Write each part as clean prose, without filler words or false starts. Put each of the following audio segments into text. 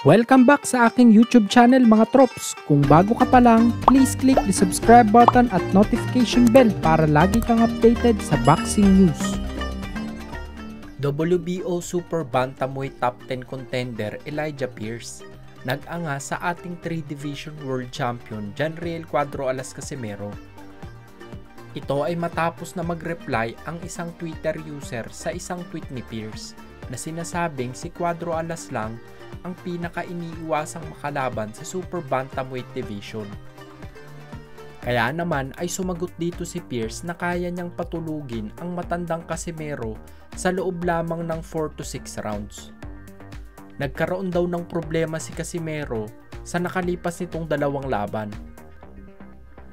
Welcome back sa aking YouTube channel mga trops. Kung bago ka pa lang, please click the subscribe button at notification bell para lagi kang updated sa boxing news. WBO Super Bantamweight Top 10 contender Elijah Pierce nag-anga sa ating 3-division world champion Janriel Cuadro Alas Casimero. Ito ay matapos na mag-reply ang isang Twitter user sa isang tweet ni Pierce na sinasabing si Cuadro Alas lang ang pinaka-iniiwasang makalaban sa Super Bantamweight Division. Kaya naman ay sumagot dito si Pierce na kaya niyang patulugin ang matandang Casimero sa loob lamang ng 4 to 6 rounds. Nagkaroon daw ng problema si Casimero sa nakalipas nitong dalawang laban.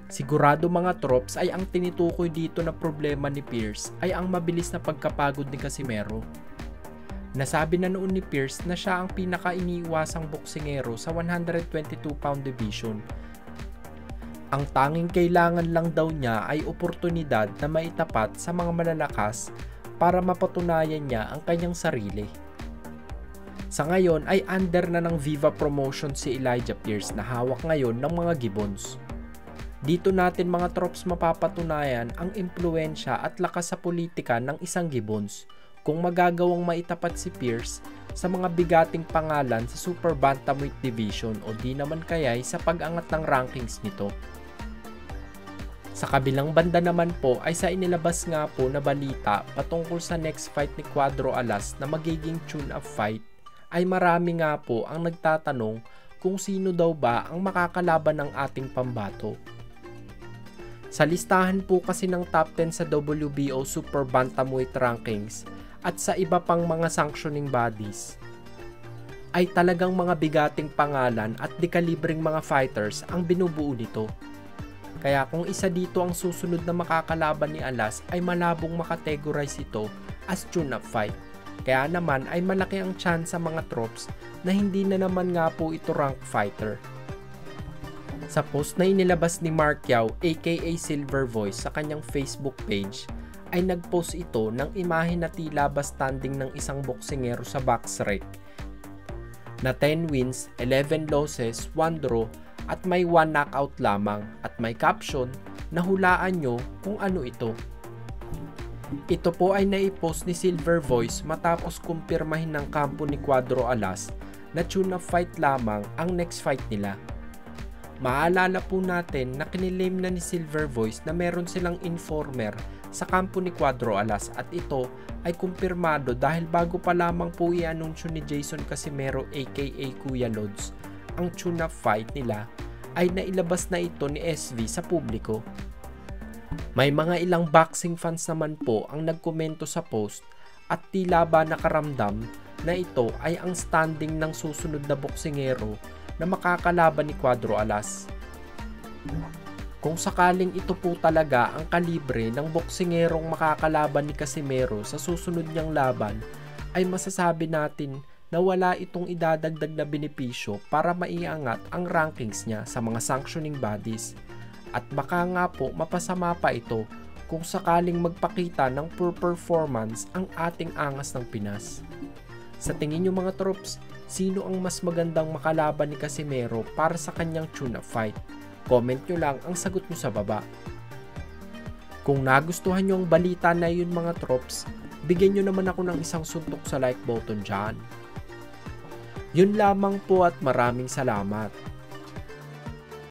Sigurado mga trops ay ang tinitukoy dito na problema ni Pierce ay ang mabilis na pagkapagod ni Casimero. Nasabi na noon ni Pierce na siya ang pinaka-iniiwasang boksingero sa 122-pound division. Ang tanging kailangan lang daw niya ay oportunidad na maitapat sa mga malalakas para mapatunayan niya ang kanyang sarili. Sa ngayon ay under na ng Viva Promotion si Elijah Pierce na hawak ngayon ng mga Gibbons. Dito natin mga trops mapapatunayan ang impluensya at lakas sa politika ng isang Gibbons kung magagawang maitapat si Pierce sa mga bigating pangalan sa Super Bantamweight Division o di naman kaya'y sa pag-angat ng rankings nito. Sa kabilang banda naman po ay sa inilabas nga po na balita patungkol sa next fight ni Cuadro Alas na magiging tune-up fight ay marami nga po ang nagtatanong kung sino daw ba ang makakalaban ng ating pambato. Sa listahan po kasi ng top 10 sa WBO Super Bantamweight rankings at sa iba pang mga sanctioning bodies ay talagang mga bigating pangalan at dekalibreng mga fighters ang binubuo nito. Kaya kung isa dito ang susunod na makakalaban ni Alas ay malabong makategorize ito as tune-up fight. Kaya naman ay malaki ang chance sa mga trops na hindi na naman nga po ito rank fighter. Sa post na inilabas ni Mark Yao aka Silver Voice sa kanyang Facebook page ay nagpost ito ng imahe na tila ba standing ng isang boksingero sa BoxRec na 10 wins, 11 losses, 1 draw at may 1 knockout lamang at may caption na hulaan nyo kung ano ito. Ito po ay naipost ni Silver Voice matapos kumpirmahin ng kampo ni Cuadro Alas na tune-up fight lamang ang next fight nila. Maalala po natin na kinilame na ni Silver Voice na meron silang informer sa kampo ni Cuadro Alas at ito ay kumpirmado dahil bago pa lamang po i-anunsyo ni Jason Casimero aka Kuya Lods ang tune-up fight nila ay nailabas na ito ni SV sa publiko. May mga ilang boxing fans naman po ang nagkomento sa post at tila ba nakaramdam na ito ay ang standing ng susunod na boksingero na makakalaban ni Cuadro Alas. Kung sakaling ito po talaga ang kalibre ng boksingerong makakalaban ni Casimero sa susunod niyang laban, ay masasabi natin na wala itong idadagdag na benepisyo para maiangat ang rankings niya sa mga sanctioning bodies. At baka nga po mapasama pa ito kung sakaling magpakita ng poor performance ang ating angas ng Pinas. Sa tingin niyo mga troops, sino ang mas magandang makalaban ni Casimero para sa kanyang tune-up fight? Comment nyo lang ang sagot nyo sa baba. Kung nagustuhan nyo ang balita na yun mga trops, bigyan nyo naman ako ng isang suntok sa like button dyan. Yun lamang po at maraming salamat.